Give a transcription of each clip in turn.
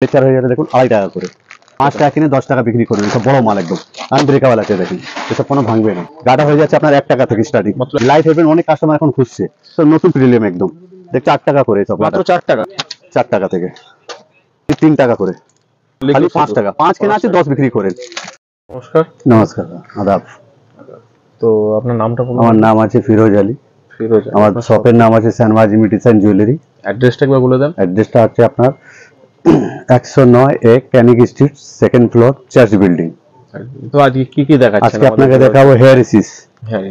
চার হয়ে যাবে দেখুন 2.5 টাকা করে। 5 টাকা কিনে 10 টাকা বিক্রি করবেন, এসব বড় মাল একদম আনব্রেকেবল আছে দেখুন, এসব কোনো ভাঙবে না। গাটা হয়ে যাচ্ছে আপনার 1 টাকা থেকে স্টার্টিং। লাইট হেভেন অনেক কাস্টমার এখন খুঁজছে, তো নতুন প্রিলিয়াম একদম দেখ 4 টাকা করে সব, মাত্র 4 টাকা। 4 টাকা থেকে 3 টাকা করে, খালি 5 টাকা। 5 কেনা আছে 10 বিক্রি করেন। নমস্কার। নমস্কার, আদাব। তো আপনার নামটা বলুন। আমার নাম আছে ফিরোজ আলী। ফিরোজ। আমার শপের নাম আছে শাহনওয়াজ ইমিটেশন জুয়েলারি। অ্যাড্রেসটা একবার বলে দেন। অ্যাড্রেসটা আছে আপনার 109 Canning street, second floor, church building. তো আজকে কি কি দেখাচ্ছেন? আজকে আপনাকে দেখাবো হেয়ার ইসিস।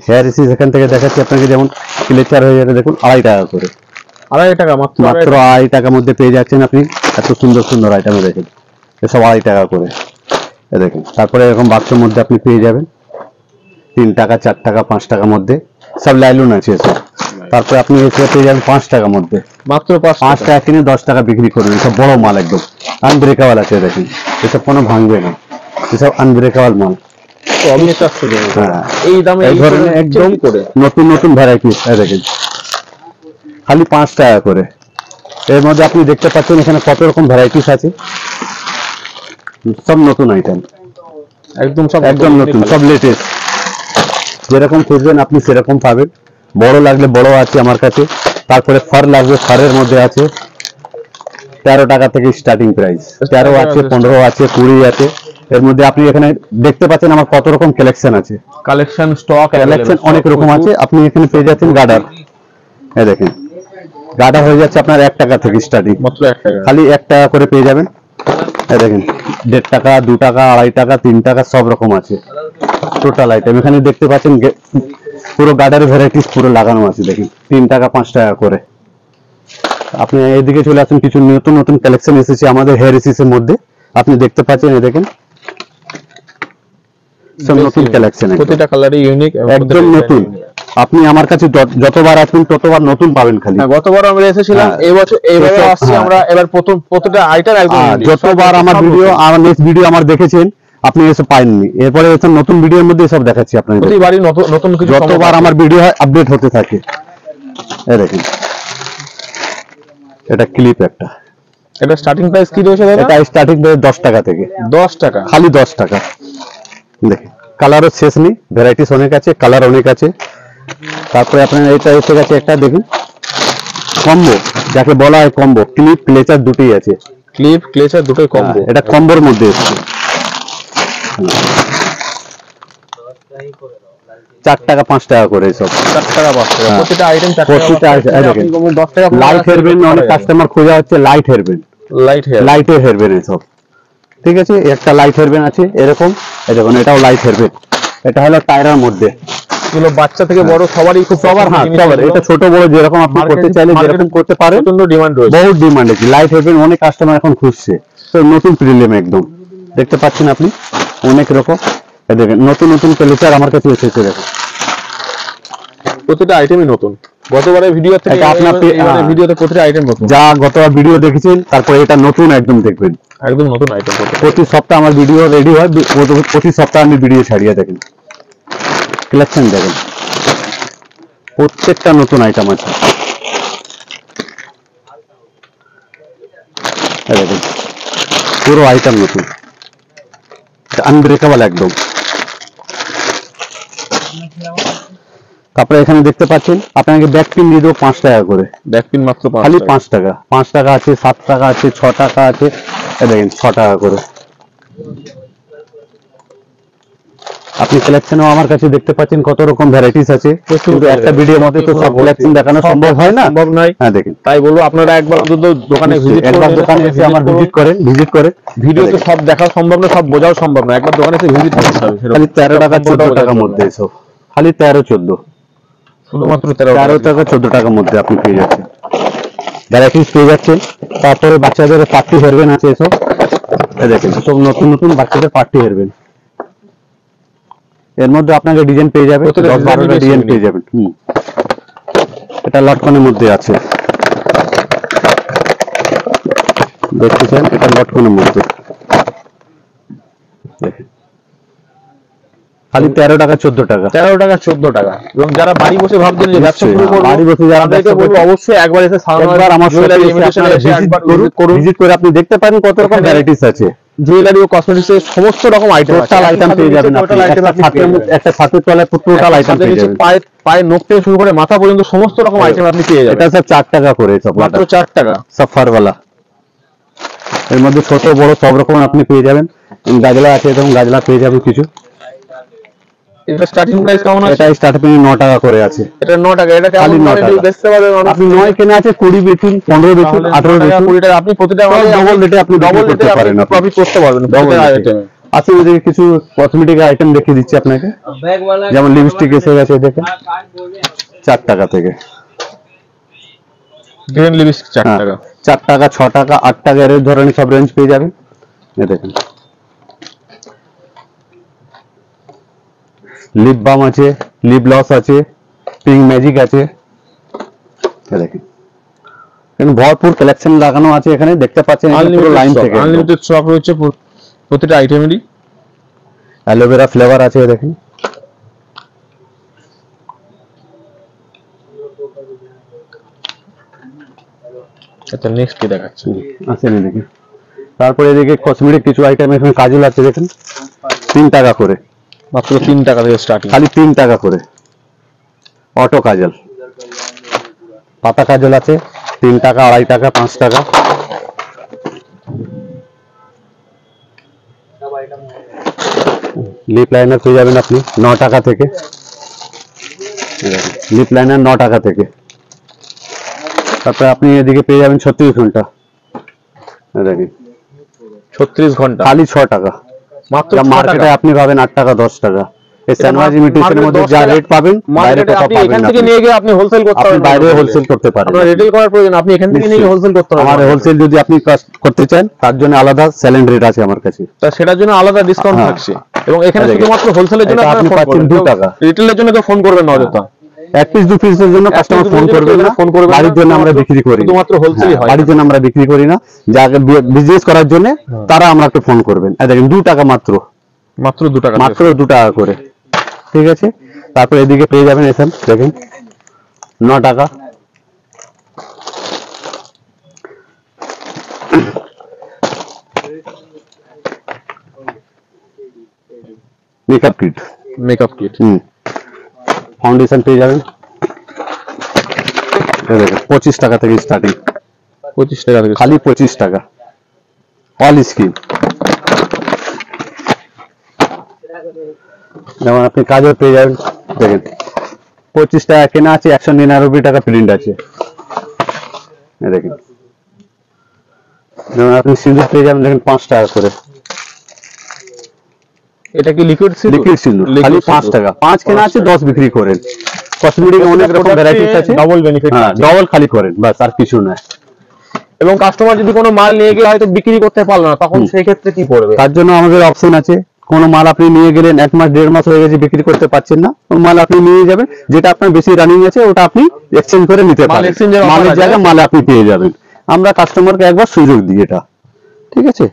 হেয়ার ইসিস এখান থেকে দেখাচ্ছি আপনাকে, যেমন ক্লেচার হয়ে যাবে দেখুন 2.5 টাকা করে। 2.5 টাকা মাত্র? মাত্র 2.5 টাকার মধ্যে পেয়ে যাচ্ছেন আপনি এত সুন্দর সুন্দর আইটেম। দেখেন এসব 2.5 টাকা করে, দেখেন। তারপরে এরকম বাক্সের মধ্যে আপনি পেয়ে যাবেন 3 টাকা, 4 টাকা, 5 টাকার মধ্যে সব লাইলুন আছে এসব। তারপরে আপনি এসে পেয়ে যাবেন 5 টাকার মধ্যে, মাত্র 5 টাকা কিনে 10 টাকা বিক্রি করবেন, এসব বড় মাল একদম আনব্রেকেবল আছে দেখেন, এসব কোনো ভাঙবে না, এসব আনব্রেকেবল মাল। হ্যাঁ, এই দামে এই ধরনের একদম নতুন নতুন ভ্যারাইটিস দেখেন, খালি 5 টাকা করে। এর মধ্যে আপনি দেখতে পাচ্ছেন এখানে কত রকম ভ্যারাইটিস আছে, সব নতুন আইটেম একদম নতুন, সব লেটেস্ট। যেরকম খুঁজবেন আপনি সেরকম পাবেন। বড় লাগলে বড় আছে আমার কাছে, তারপরে ফার লাগবে, ফারের মধ্যে আছে 13 টাকা থেকে স্টার্টিং প্রাইস। 13 আছে, 15 আছে, 20 আছে। এর মধ্যে আপনি এখানে দেখতে পাচ্ছেন আমার কত রকম কালেকশন আছে, স্টক কালেকশন অনেক রকম আছে। আপনি এখানে পেয়ে যাচ্ছেন গার্ডার, এই দেখেন গার্ডার হয়ে যাচ্ছে আপনার 1 টাকা থেকে স্টার্টিং, মাত্র 1 টাকা, খালি 1 টাকা করে পেয়ে যাবেন। এই দেখেন 1.5 টাকা, 2 টাকা, 2.5 টাকা, 3 টাকা, সব রকম আছে টোটাল আইটেম। এখানে দেখতে পাচ্ছেন পুরো গার্ডারের ভ্যারাইটিস পুরো লাগানো আছে দেখেন, 3 টাকা, 5 টাকা করে। আপনি এদিকে চলে আসুন, কিছু নতুন নতুন কালেকশন এসেছে আমাদের হেয়ার ইসিসের মধ্যে, আপনি দেখতে পাচ্ছেন। এই দেখেন সব নতুন কালেকশন, প্রতিটা কালারই ইউনিক, একদম নতুন। আপনি আমার কাছে যতবার আসবেন ততবার নতুন পাবেন খালি। গতবার আমরা এসেছিলাম, এই বছর এইভাবে আসছি আমরা। এবার প্রতিটা আইটেম একদম যতবার আমার ভিডিও আর নেক্সট ভিডিও আমার দেখেছেন আপনি এসব পাইননি, এরপরে এসব নতুন ভিডিওর মধ্যে এসব দেখাচ্ছি আপনাদের। প্রতিবারই নতুন কিছু, যতবার আমার ভিডিও হয় আপডেট হতে থাকে। এই দেখেন এটা ক্লিপ একটা, এটা স্টার্টিং প্রাইস কি রয়েছে দাদা? এটা স্টার্টিং প্রাইস 10 টাকা থেকে। 10 টাকা, খালি 10 টাকা। দেখেন কালারও শেষ নেই, ভ্যারাইটিস অনেক আছে, কালার অনেক আছে। তারপরে আপনার এটা এসে গেছে একটা, দেখুন কম্বো, যাকে বলা হয় কম্বো। ক্লিপ ক্লেচার দুটোই আছে, ক্লিপ ক্লেচার দুটোই কম্বো। এটা কম্বোর মধ্যে এসেছে। 4 টাকা 5 টাকা করে সব, 4 টাকা 5 টাকা প্রতিটা আইটেম। প্রতিটা দেখেন 10 টাকা। লাইট হেয়ারবেন অনেক কাস্টমার খোঁজা হচ্ছে, লাইট হেয়ারবেন, লাইটের হেয়ারবেন সব। ঠিক আছে, একটা লাইট হেয়ারবেন আছে এরকম, এই দেখুন এটাও লাইট হেয়ারবেন। এটা হলো টায়ারের মধ্যে, এগুলো বাচ্চা থেকে বড় সবারই খুব সবার। হ্যাঁ সবার, এটা ছোট বড় যেরকম আপনি করতে চাইলে যেরকম করতে পারেন, প্রচন্ড ডিমান্ড রয়েছে, বহুত ডিমান্ড আছে। লাইট হেয়ারবেন অনেক কাস্টমার এখন খুঁজছে, তো নতুন প্রিলিয়াম একদম দেখতে পাচ্ছেন আপনি অনেক রকম। এই দেখেন নতুন নতুন কালেকশন আমার কাছে এসেছে, দেখেন প্রতিটা আইটেমই নতুন। গতবারের ভিডিও থেকে আপনার ভিডিওতে প্রতিটা আইটেম নতুন, যা গতবার ভিডিও দেখেছেন তারপরে এটা নতুন একদম দেখবেন, একদম নতুন আইটেম। প্রতি সপ্তাহে আমার ভিডিও রেডি হয়, প্রতি সপ্তাহে আমি ভিডিও ছাড়িয়ে। দেখেন কালেকশন, দেখেন প্রত্যেকটা নতুন আইটেম আছে। দেখেন পুরো আইটেম নতুন, আনব্রেকেবল একদম। তারপরে এখানে দেখতে পাচ্ছেন আপনাকে ব্যাক পিন দিয়ে দেবো 5 টাকা করে। ব্যাক পিন মাত্র খালি 5 টাকা। 5 টাকা আছে, 7 টাকা আছে, 6 টাকা আছে। দেখেন 6 টাকা করে। আপনি কালেকশনও আমার কাছে দেখতে পাচ্ছেন কত রকম ভ্যারাইটিস আছে, কিন্তু একটা ভিডিওর মধ্যে তো সব কালেকশন দেখানো সম্ভব হয় না, সম্ভব নয়। হ্যাঁ দেখেন, তাই বলবো আপনারা একবার দোকানে ভিজিট করুন, একবার দোকানে এসে আমার ভিজিট করে। ভিডিওতে সব দেখা সম্ভব না, সব বোঝাও সম্ভব না, একবার দোকানে এসে ভিজিট করতে হবে। খালি 13 টাকা 14 টাকার মধ্যে এসব, খালি 13 14, শুধুমাত্র 13 টাকা 14 টাকার মধ্যে আপনি পেয়ে যাচ্ছেন, ভ্যারাইটিস পেয়ে যাচ্ছেন। তারপরে বাচ্চাদের পার্টি হেয়ারবেন আছে এসব, দেখেন সব নতুন নতুন বাচ্চাদের পার্টি হেয়ারবেন। এর মধ্যে আপনাকে ডিজাইন পেয়ে যাবেন, 10-12টা ডিজাইন পেয়ে যাবেন। এটা লটকনের মধ্যে আছে, দেখতেছেন এটা লটকনের মধ্যে। দেখেন খালি 13 টাকা 14 টাকা। 13 টাকা 14 টাকা। এবং যারা বাড়ি বসে ভাবছেন যে ব্যবসা শুরু করব, বাড়ি বসে যারা তাদেরকে বলবো অবশ্যই একবার এসে একবার আমার শপে ভিজিট করে আপনি দেখতে পারেন কত রকম ভ্যারাইটিস আছে। জুয়েলারি ও কসমেটিক্স এর সমস্ত রকম আইটেম আছে, টোটাল আইটেম পেয়ে যাবেন আপনি। একটা ছাতের তলায় টোটাল আইটেম পেয়ে যাবেন। পায়ের নখ থেকে শুরু করে মাথা পর্যন্ত সমস্ত রকম আইটেম আপনি পেয়ে যাবেন। এটা সব 4 টাকা করে, সব মাত্র 4 টাকা। সব ফারওয়ালা, এর মধ্যে ছোট বড় সব রকম আপনি পেয়ে যাবেন। গাজলা আছে, এবং গাজলা পেয়ে যাবেন কিছু। এটা স্টার্টিং প্রাইস কেমন আছে? এটা স্টার্টিং 9 টাকা করে আছে। এটা 9 টাকা। এটা কেমন দামে বেচতে পারবেন? আপনি 9 কেনা আছে, 20 বেচুন, 15 বেচুন, 18 বেচুন, 20 টাকা আপনি প্রতিটা ডবল রেটে আপনি ডবল করতে রেটে পারেন, প্রফিট করতে পারবেন ডবল আইটেমে। আচ্ছা, এদিকে কিছু কসমেটিক আইটেম দেখিয়ে দিচ্ছি আপনাকে। যেমন লিপস্টিক এসে গেছে, দেখেন 4 টাকা থেকে। গ্রিন লিপস্টিক 4 টাকা। 4 টাকা, 6 টাকা, 8 টাকা, এর ধরনের সব রেঞ্জ পেয়ে যাবেন। এই দেখেন লিপ বাম আছে, লিপ গ্লস আছে, পিঙ্ক ম্যাজিক আছে। এই দেখেন এখানে ভরপুর কালেকশন লাগানো আছে, এখানে দেখতে পাচ্ছেন পুরো লাইন থেকে আনলিমিটেড স্টক রয়েছে প্রতিটা আইটেমেরই। অ্যালোভেরা ফ্লেভার আছে, দেখেন। আচ্ছা, নেক্সট কি দেখাচ্ছি? আসেন এদিকে। তারপরে এদিকে কসমেটিক কিছু আইটেম, এখানে কাজল আছে, দেখেন 3 টাকা করে। মাত্র 3 টাকা থেকে স্টার্টিং, খালি 3 টাকা করে। অটো কাজল, পাতা কাজল আছে 3 টাকা, 2.5 টাকা, 5 টাকা। লিপ লাইনার পেয়ে যাবেন আপনি 9 টাকা থেকে। লিপ লাইনার 9 টাকা থেকে। তারপরে আপনি এদিকে পেয়ে যাবেন 36 ঘন্টা, দেখেন 36 ঘন্টা খালি 6 টাকা। মাত্র। মার্কেটে আপনি পাবেন 8 টাকা, 10 টাকা। এই স্যানওয়াজ ইমিটেশনের মধ্যে যা রেট পাবেন, বাইরে মার্কেটে কোথাও আপনি পাবেন এখান না। থেকে নিয়ে গিয়ে আপনি হোলসেল করতে আপনি পারবেন, বাইরে হোলসেল করতে পারেন। আপনার রিটেল করার প্রয়োজন, আপনি এখান থেকে নিয়ে গিয়ে হোলসেল করতে পারবেন। আমার হোলসেল যদি আপনি করতে চান, তার জন্য আলাদা সেলিং রেট আছে আমার কাছে, তা সেটার জন্য আলাদা ডিসকাউন্ট থাকছে। এবং এখানে শুধুমাত্র হোলসেলের জন্য আপনি পাচ্ছেন 2 টাকা। রিটেলের জন্য তো ফোন করবেন না অযথা। 1 পিস 2 পিসের জন্য কাস্টমার ফোন করবেন না, বাড়ির জন্য আমরা বিক্রি করি, শুধুমাত্র হোলসেলই হয়। বাড়ির জন্য আমরা বিক্রি করি না, যাকে বিজনেস করার জন্য তারা আমরা একটু ফোন করবেন। এই দেখেন 2 টাকা মাত্র, মাত্র 2 টাকা, মাত্র 2 টাকা করে। ঠিক আছে। তারপর এদিকে পেয়ে যাবেন এসএম, দেখেন 9 টাকা। Makeup kit, makeup kit, foundation পেয়ে যাবেন। এই দেখেন 25 টাকা থেকে স্টার্টিং, 25 টাকা থেকে খালি 25 টাকা। অল স্কিন, যেমন আপনি কাজল পেয়ে যাবেন, দেখেন 25 টাকা কেনা আছে, 199 টাকা প্রিন্ট আছে। এই দেখেন, যেমন আপনি সিঁদুর পেয়ে যাবেন, দেখেন 5 টাকা করে। এটা কি লিকুইড সিঁদুর? লিকুইড সিঁদুর খালি 5 টাকা। 5 কেনা আছে, 10 বিক্রি করেন। কসমেটিক অনেক রকম ভ্যারাইটিস আছে, ডাবল বেনিফিট। হ্যাঁ, ডাবল খালি করেন, বাস আর কিছু না। এবং কাস্টমার যদি কোনো মাল নিয়ে গিয়ে হয়তো বিক্রি করতে পারলো না, তখন সেই ক্ষেত্রে কি করবে? তার জন্য আমাদের অপশন আছে। কোন মাল আপনি নিয়ে গেলেন, 1 মাস 1.5 মাস হয়ে গেছে, বিক্রি করতে পারছেন না, ওই মাল আপনি নিয়ে যাবেন, যেটা আপনার বেশি রানিং আছে ওটা আপনি এক্সচেঞ্জ করে নিতে পারেন। মালের জায়গায় মাল আপনি পেয়ে যাবেন। আমরা কাস্টমারকে একবার সুযোগ দিই এটা, ঠিক আছে।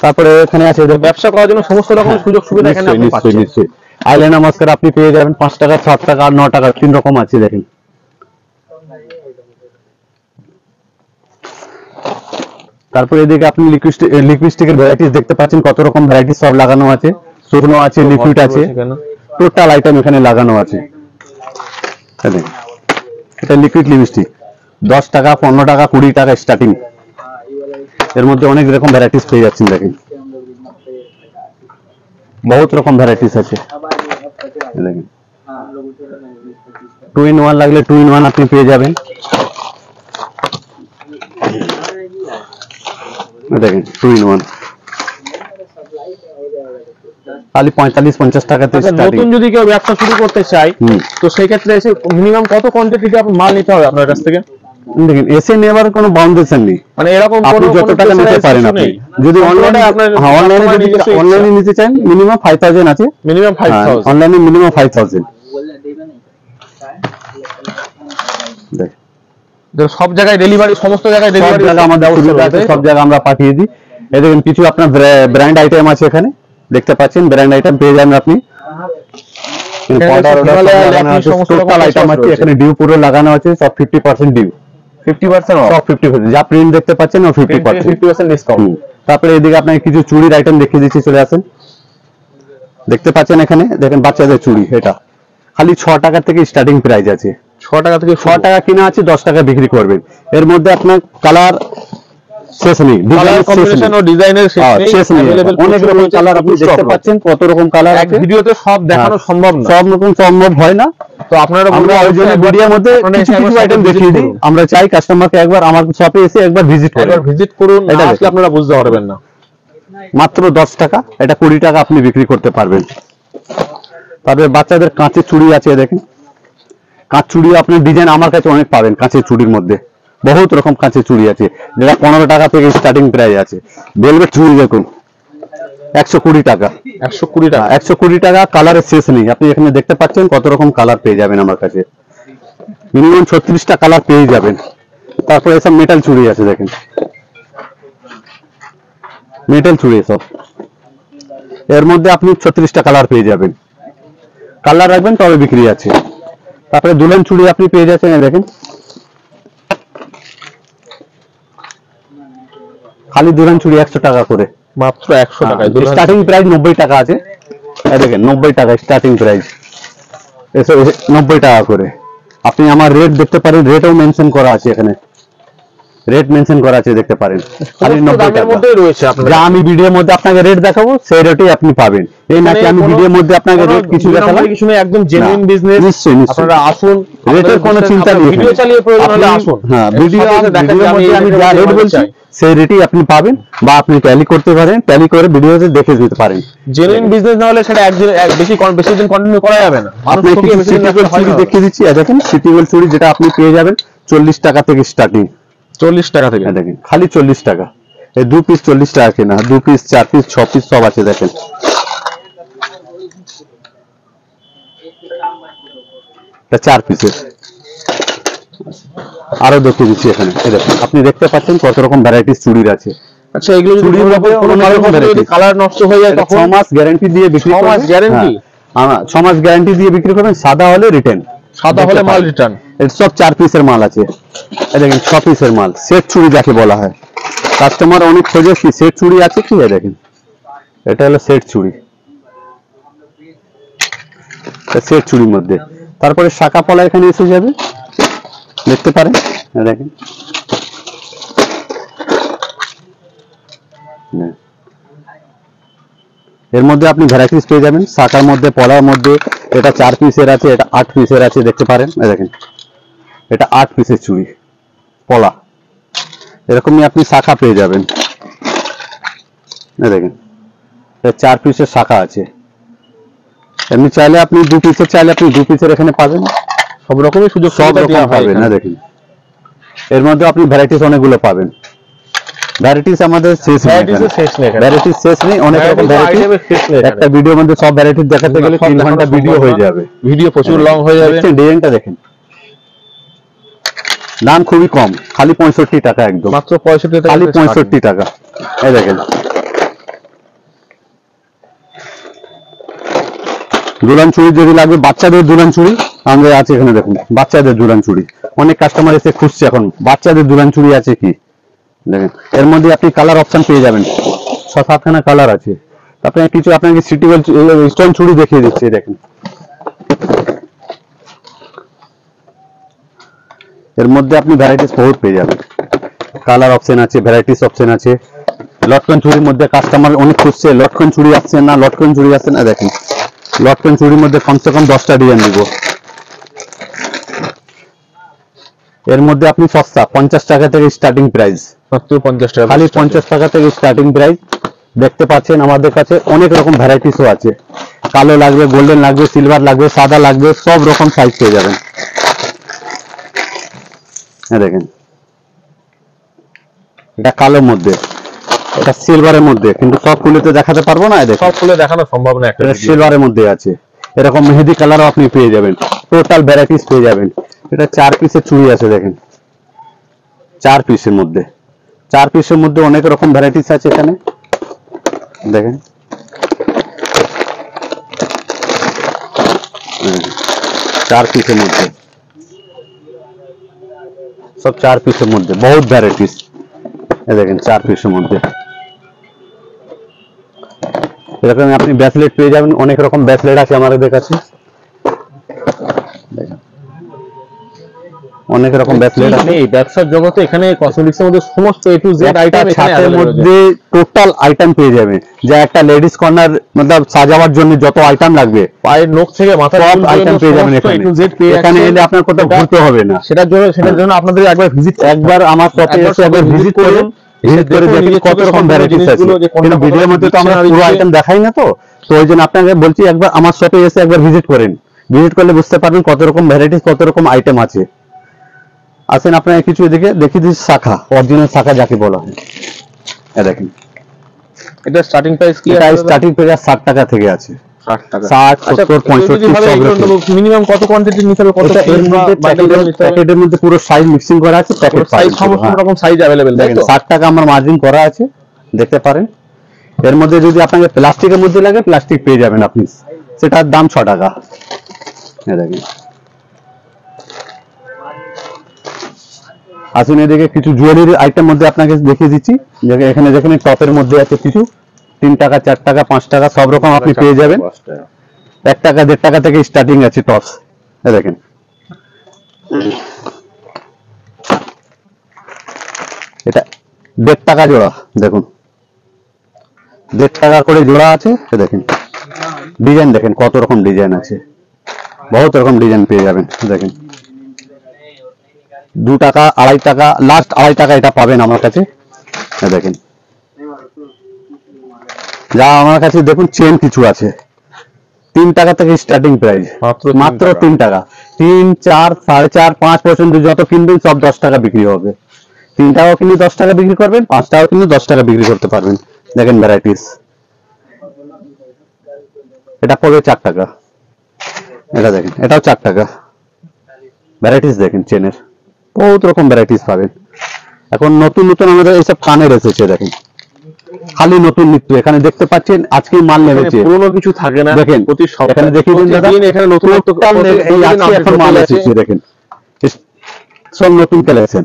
তারপরে এখানে আছে ব্যবসা করার জন্য সমস্ত রকম সুযোগ সুবিধা এখানে আপনি পাচ্ছেন। নিশ্চয়ই আইলাইনার মাস্কারা আপনি পেয়ে যাবেন 5 টাকা, 7 টাকা আর 9 টাকা, 3 রকম আছে, দেখেন। তারপরে এদিকে আপনি লিপস্টিকের ভ্যারাইটিস দেখতে পাচ্ছেন, কত রকম ভ্যারাইটিস সব লাগানো আছে, শুকনো আছে, লিকুইড আছে, টোটাল আইটেম এখানে লাগানো আছে। এটা লিকুইড লিপস্টিক 10 টাকা, 15 টাকা, 20 টাকা স্টার্টিং। এর মধ্যে অনেক রকম ভ্যারাইটিস পেয়ে যাচ্ছেন, দেখেন বহুত রকম ভ্যারাইটিস আছে। দেখেন 2 in 1 লাগলে 2 in 1 আপনি পেয়ে যাবেন। দেখেন 2 in 1 খালি 45-50 টাকাতে স্টার্টিং। নতুন যদি কেউ ব্যবসা শুরু করতে চায়, তো সেই ক্ষেত্রে এসে মিনিমাম কত কোয়ান্টিটিতে আপনি মাল নিতে হবে আপনার কাছ থেকে? দেখেন এসে নেবার কোনো বাউন্ডেশন নেই, মানে এরকম আপনি যত টাকা নিতে পারেন। আপনি যদি অনলাইনে নিতে চান, মিনিমাম 5000 আছে, মিনিমাম 5000, অনলাইনে মিনিমাম 5000। সব জায়গায় ডেলিভারি, সমস্ত জায়গায় ডেলিভারি আমাদের সুবিধা আছে, সব জায়গায় আমরা পাঠিয়ে দিই। এই দেখেন কিছু আপনার ব্র্যান্ড আইটেম আছে এখানে, দেখতে পাচ্ছেন ব্র্যান্ড আইটেম পেয়ে যাবেন আপনি। পর্দার order সব লাগানো আছে, total item আছে, এখানে ডিউ পুরো লাগানো আছে, সব 50% ডিউ, 50% অফ, সব 50%, যা প্রিন্ট দেখতে পাচ্ছেন ও 50%। 50% ডিসকাউন্ট। তারপরে এদিকে আপনাকে কিছু চুড়ির আইটেম দেখিয়ে দিচ্ছি, চলে আসেন। দেখতে পাচ্ছেন এখানে দেখেন বাচ্চাদের চুড়ি, এটা খালি 6 টাকা থেকে স্টার্টিং প্রাইস আছে। 6 টাকা থেকে 6 টাকা কিনা আছে, 10 টাকা বিক্রি করবেন। এর মধ্যে আপনার কালার শেষ নেই, কালার কম্বিনেশন ও ডিজাইনের শেষ নেই, অনেক রকম কালার আপনি দেখতে পাচ্ছেন, কত রকম কালার এক আছে। ভিডিওতে সব দেখানো সম্ভব না, সব রকম সম্ভব হয় না, তো আপনারা আমরা ওই জন্য ভিডিওর মধ্যে কিছু কিছু আইটেম দেখিয়ে দিই। আমরা চাই কাস্টমারকে একবার আমার শপে এসে একবার ভিজিট করুন, একবার ভিজিট করুন, এটা আসলে আপনারা বুঝতে পারবেন না। মাত্র 10 টাকা, এটা 20 টাকা আপনি বিক্রি করতে পারবেন। তারপরে বাচ্চাদের কাঁচের চুড়ি আছে, দেখেন কাঁচ চুড়ি আপনি ডিজাইন আমার কাছে অনেক পাবেন। কাঁচের চুড়ির মধ্যে বহুত রকম কাঁচের চুড়ি আছে, যেটা 15 টাকা থেকে স্টার্টিং প্রাইস আছে। ভেলভেট চুড়ি দেখুন 120 টাকা, 120 টাকা, 120 টাকা, কালারের শেষ নেই। আপনি এখানে দেখতে পাচ্ছেন কত রকম কালার পেয়ে যাবেন আমার কাছে, মিনিমাম 36টা কালার পেয়ে যাবেন। তারপরে এসব মেটাল চুড়ি আছে, দেখেন মেটাল চুড়ি সব, এর মধ্যে আপনি 36টা কালার পেয়ে যাবেন। কালার রাখবেন তবে বিক্রি আছে। তারপরে দুলহান চুড়ি আপনি পেয়ে যাচ্ছেন, দেখেন খালি দুলহান চুড়ি 100 টাকা করে, মাত্র 100 টাকায়। স্টার্টিং প্রাইস 90 টাকা আছে, এই দেখেন 90 টাকা স্টার্টিং প্রাইস, এসব 90 টাকা করে। আপনি আমার রেট দেখতে পারেন, রেটও মেনশন করা আছে এখানে, রেট মেনশন করা আছে দেখতে পারেন, খালি 90 টাকার মধ্যেই রয়েছে। আপনারা যা আমি ভিডিওর মধ্যে আপনাকে রেট দেখাবো সেই রেটেই আপনি পাবেন। এই নাকি আমি ভিডিওর মধ্যে আপনাকে রেট কিছু দেখালাম কিছু নেই, একদম জেনুইন বিজনেস। নিশ্চয়ই নিশ্চয়ই, আপনারা আসুন, রেটের কোনো চিন্তা নেই, ভিডিও চালিয়ে প্রয়োজন হলে আসুন। হ্যাঁ, ভিডিওর মধ্যে আমি যা রেট বলছি সেই রেটই আপনি পাবেন, বা আপনি ট্যালি করতে পারেন, ট্যালি করে ভিডিওতে দেখে দিতে পারেন। জেনুইন বিজনেস না হলে সেটা একদিন বেশি দিন কন্টিনিউ করা যাবে না। আপনি সিটিগোল্ড চুড়ি দেখিয়ে দিচ্ছি, দেখেন সিটিগোল্ড চুড়ি যেটা আপনি পেয়ে যাবেন 40 টাকা থেকে স্টার্টিং, 40 টাকা থেকে, দেখেন খালি 40 টাকা। এই 2 পিস 40 টাকা কেনা, 2 পিস 4 পিস 6 পিস সব আছে, দেখেন এটা 4 পিসের। আরো দেখিয়ে দিচ্ছি এখানে, এই দেখেন আপনি দেখতে পাচ্ছেন কত রকম ভ্যারাইটিস চুড়ির আছে। আচ্ছা, এগুলো চুড়ির মধ্যে যদি কালার নষ্ট হয়ে যায় তখন 6 মাস গ্যারান্টি দিয়ে বিক্রি 6 করবেন। মাস গ্যারান্টি, 6 মাস গ্যারান্টি দিয়ে বিক্রি করবেন। সাদা হলে রিটার্ন, সাদা হলে মাল রিটার্ন। এটা সব 4 পিসের মাল আছে, এই দেখেন 6 পিসের মাল, সেট চুড়ি যাকে বলা হয়। কাস্টমার অনেক খোঁজে কি সেট চুড়ি আছে কি, দেখেন এটা হলো সেট চুড়ি, সেট চুড়ির মধ্যে। তারপরে শাখা পলা এখানে এসে যাবে, দেখতে পারেন, দেখেন এর মধ্যে আপনি ভ্যারাইটিস পেয়ে যাবেন। শাখার মধ্যে, পলার মধ্যে, এটা 4 পিসের আছে, এটা 8 পিসের আছে, দেখতে পারেন, দেখেন এটা 8 পিসের চুড়ি পলা, এরকমই আপনি শাখা পেয়ে যাবেন। দেখেন 4 পিসের শাখা আছে। এমনি চাইলে আপনি 2 পিসের চাইলে আপনি 2 পিসের এখানে পাবেন, সব রকমই সুযোগ সব সুবিধা রকম দেওয়া হয় পাবেন। এখানে। দেখেন এর মধ্যে আপনি ভ্যারাইটিস অনেকগুলো পাবেন। ভ্যারাইটিস আমাদের শেষ নেই, ভ্যারাইটিস শেষ নেই, অনেক রকম ভ্যারাইটি। একটা ভিডিওর মধ্যে সব ভ্যারাইটি দেখাতে গেলে 3 ঘন্টা ভিডিও হয়ে যাবে, ভিডিও প্রচুর লং হয়ে যাবে। ডিজাইনটা দেখেন, দাম খুবই কম, খালি 65 টাকা, একদম মাত্র 65 টাকা, খালি 65 টাকা। এই দেখেন দুলান চুড়ি যদি লাগবে, বাচ্চাদের দুলান চুড়ি আমাদের আছে এখানে, দেখুন বাচ্চাদের দুলান চুড়ি, অনেক কাস্টমার এসে খুঁজছে এখন বাচ্চাদের দুলান চুড়ি আছে কি, দেখেন এর মধ্যে আপনি কালার অপশন পেয়ে যাবেন, 6-7খানা কালার আছে। তারপরে কিছু আপনাকে সিটিগোল্ড স্টোন চুড়ি দেখিয়ে দিচ্ছি, দেখেন এর মধ্যে আপনি ভ্যারাইটিস বহুত পেয়ে যাবেন, কালার অপশন আছে, ভ্যারাইটিস অপশন আছে। লটকন চুড়ির মধ্যে কাস্টমার অনেক খুঁজছে, লটকন চুড়ি আসছে না, লটকন চুড়ি আসছে না, দেখেন লটকন চুড়ির মধ্যে কমসে কম 10টা ডিজাইন দিব। এর মধ্যে আপনি সস্তা 50 টাকা থেকে স্টার্টিং প্রাইস, মাত্র 50 টাকা, খালি 50 টাকা থেকে স্টার্টিং প্রাইস। দেখতে পাচ্ছেন আমাদের কাছে অনেক রকম ভ্যারাইটিসও আছে, কালো লাগবে, গোল্ডেন লাগবে, সিলভার লাগবে, সাদা লাগবে, সব রকম সাইজ পেয়ে যাবেন। দেখেন এটা কালোর মধ্যে, এটা সিলভারের মধ্যে, কিন্তু সব ফুলেতে দেখাতে পারবো না, দেখেন সব ফুলে দেখানো সম্ভব না, একটা সিলভারের মধ্যে আছে। এরকম মেহেদি কালারও আপনি পেয়ে যাবেন, টোটাল ভ্যারাইটিস পেয়ে যাবেন। এটা 4 পিসের চুড়ি আছে, দেখেন 4 পিসের মধ্যে, 4 পিসের মধ্যে অনেক রকম ভ্যারাইটিস আছে এখানে, দেখেন 4 পিসের মধ্যে, সব 4 পিসের মধ্যে বহুত ভ্যারাইটিস। এই দেখেন 4 পিসের মধ্যে এরকম আপনি ব্রেসলেট পেয়ে যাবেন, অনেক রকম ব্রেসলেট আছে আমাদের কাছে, অনেক রকম ব্রেসলেট আছে। এই ব্যবসার জগতে এখানে কসমেটিক্স এর মধ্যে সমস্ত A to Z আইটেম এখানে ছাতের available মধ্যে টোটাল আইটেম পেয়ে যাবেন, যা একটা লেডিস কর্নার মতলব সাজাবার জন্য যত আইটেম লাগবে পায়ের নখ থেকে মাথার সব চুল আইটেম পর্যন্ত পেয়ে যাবেন সমস্ত এখানে। A to Z পেয়ে এখানে যাচ্ছেন। এলে আপনার কোথাও ঘুরতে হবে না। সেটার জন্য আপনাদের একবার একবার আমার শপে এসে একবার ভিজিট করুন, ভিজিট করে দেখুন কত রকম ভ্যারাইটিস আছে। কিন্তু ভিডিওর মধ্যে তো আমরা পুরো আইটেম দেখাই না, তো তো ওই জন্য আপনাকে বলছি একবার আমার শপে এসে একবার ভিজিট করেন, ভিজিট করলে বুঝতে পারবেন কত রকম ভ্যারাইটিস, কত রকম আইটেম আছে। আসেন আপনাকে কিছু এদিকে দেখিয়ে দিচ্ছি, শাখা, অরিজিনাল শাখা যাকে বলা হয়। এই দেখেন এটা স্টার্টিং প্রাইস কি এটা আছে? স্টার্টিং প্রাইস 60 টাকা থেকে আছে। 60 টাকা। 60, 70, 65 সব রকম। মিনিমাম কত কোয়ান্টিটি নিতে হবে, কত এটা এর মধ্যে প্যাকেটের মধ্যে পুরো সাইজ মিক্সিং করা আছে, প্যাকেট সাইজ সমস্ত রকম সাইজ अवेलेबल দেখেন 60 টাকা আমার মার্জিন করা আছে, দেখতে পারেন। এর মধ্যে যদি আপনাকে প্লাস্টিকের মধ্যে লাগে প্লাস্টিক পেয়ে যাবেন আপনি, সেটার দাম 6 টাকা। এই দেখেন আসুন এদিকে কিছু জুয়েলারি আইটেম মধ্যে আপনাকে দেখিয়ে দিচ্ছি। এখানে দেখেন টপের মধ্যে আছে কিছু 3 টাকা, 4 টাকা, 5 টাকা সব রকম আপনি পেয়ে যাবেন। 1 টাকা, 1.5 টাকা থেকে স্টার্টিং আছে টপস। এই দেখেন এটা 1.5 টাকা জোড়া, দেখুন 1.5 টাকা করে জোড়া আছে। এই দেখেন ডিজাইন, দেখেন কত রকম ডিজাইন আছে, বহুত রকম ডিজাইন পেয়ে যাবেন। দেখেন 2 টাকা, 2.5 টাকা, লাস্ট 2.5 টাকা এটা পাবেন আমার কাছে। এই দেখেন যা আমার কাছে দেখুন চেন কিছু আছে 3 টাকা থেকে স্টার্টিং প্রাইস, মাত্র 3 টাকা। 3, 4, 4.5, 5 পর্যন্ত যত কিনবেন সব 10 টাকা বিক্রি হবে। 3 টাকাও কিনে 10 টাকা বিক্রি করবেন, 5 টাকাও কিনে 10 টাকা বিক্রি করতে পারবেন। দেখেন ভ্যারাইটিস, এটা পড়বে 4 টাকা। এটা দেখেন এটাও 4 টাকা। ভ্যারাইটিস দেখেন চেনের, বহুত রকম ভ্যারাইটিস পাবেন। এখন নতুন নতুন আমাদের এইসব কানের এসেছে, দেখেন খালি নতুন নিত্য এখানে দেখতে পাচ্ছেন, আজকে মাল নেমেছে, পুরনো কিছু থাকে না। দেখেন প্রতি সপ্তাহে এখানে দেখিয়ে দিন দাদা, এখানে নতুন এই আজকে এখন মাল এসেছে, দেখেন সব নতুন কালেকশন।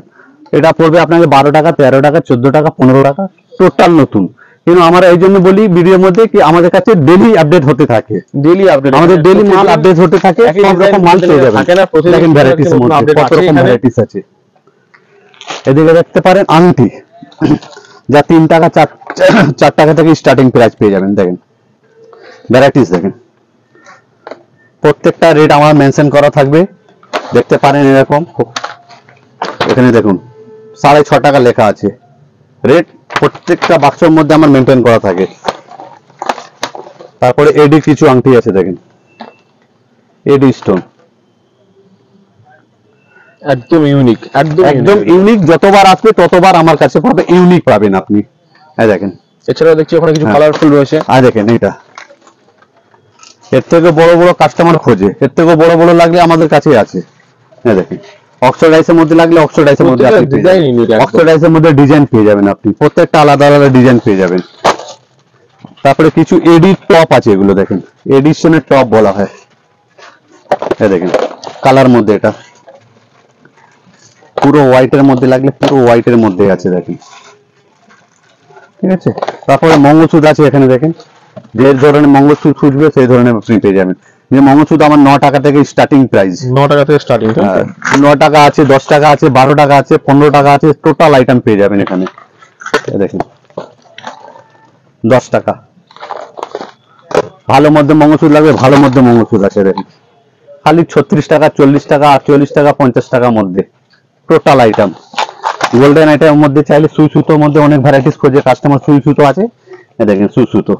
এটা পড়বে আপনাকে 12 টাকা, 13 টাকা, 14 টাকা, 15 টাকা, টোটাল নতুন। কিন্তু আমরা এই জন্য বলি ভিডিওর মধ্যে কি আমাদের কাছে ডেইলি আপডেট হতে থাকে, ডেইলি আপডেট, আমাদের ডেইলি মাল আপডেট হতে থাকে, সব রকম মাল পেয়ে যাবেন। দেখেন ভ্যারাইটিস এর মধ্যে কত রকম ভ্যারাইটিস আছে। এদিকে দেখতে পারেন আংটি, যা 3 টাকা, 4 টাকা থেকে স্টার্টিং প্রাইস পেয়ে যাবেন। দেখেন ভ্যারাইটিস, দেখেন প্রত্যেকটা রেট আমার মেনশন করা থাকবে, দেখতে পারেন এরকম। এখানে দেখুন 6.5 টাকা লেখা আছে রেট, প্রত্যেকটা বাক্সের মধ্যে আমার মেনটেন করা থাকে। তারপরে এডি কিছু আংটি আছে, দেখেন এডি স্টোন, একদম ইউনিক, একদম ইউনিক। যতবার আসবে ততবার আমার কাছে পাবে, ইউনিক পাবেন আপনি। এই দেখেন এছাড়াও দেখছি ওখানে কিছু কালারফুল রয়েছে। আর দেখেন এটা, এর থেকে বড় বড় কাস্টমার খোঁজে, এর থেকে বড় বড় লাগলে আমাদের কাছেই আছে। এই দেখেন অক্সিডাইজের মধ্যে লাগলে অক্সিডাইজের মধ্যে আপনি পেয়ে যাবেন, অক্সিডাইজের মধ্যে ডিজাইন পেয়ে যাবেন আপনি, প্রত্যেকটা আলাদা আলাদা ডিজাইন পেয়ে যাবেন। তারপরে কিছু এডি টপ আছে, এগুলো দেখেন এডিশনের টপ বলা হয়। এই দেখেন কালার মধ্যে, এটা পুরো হোয়াইটের মধ্যে লাগলে পুরো হোয়াইটের মধ্যে আছে, দেখেন ঠিক আছে। তারপরে মঙ্গলসূত্র আছে এখানে, দেখেন যে ধরনের মঙ্গলসূত্র খুঁজবে সেই ধরনের আপনি পেয়ে যাবেন। যে মঙ্গলসূত্র আমার 9 টাকা থেকে স্টার্টিং প্রাইস, 9 টাকা থেকে স্টার্টিং। 9 টাকা আছে, 10 টাকা আছে, 12 টাকা আছে, 15 টাকা আছে, টোটাল আইটেম পেয়ে যাবেন এখানে। দেখেন 10 টাকা, ভালো মধ্যে মঙ্গলসূত্র লাগবে, ভালো মধ্যে মঙ্গলসূত্র আছে। দেখেন খালি 36 টাকা, 40 টাকা, 48 টাকা, 50 টাকার মধ্যে টোটাল আইটেম। গোল্ডেন আইটেমের মধ্যে চাইলে সুই সুতোর মধ্যে অনেক ভ্যারাইটিস খোঁজে কাস্টমার, সুই সুতো আছে। দেখেন সুই সুতো,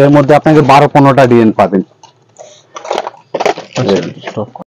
এর মধ্যে আপনাকে 12-15টা ডিজাইন পাবেন।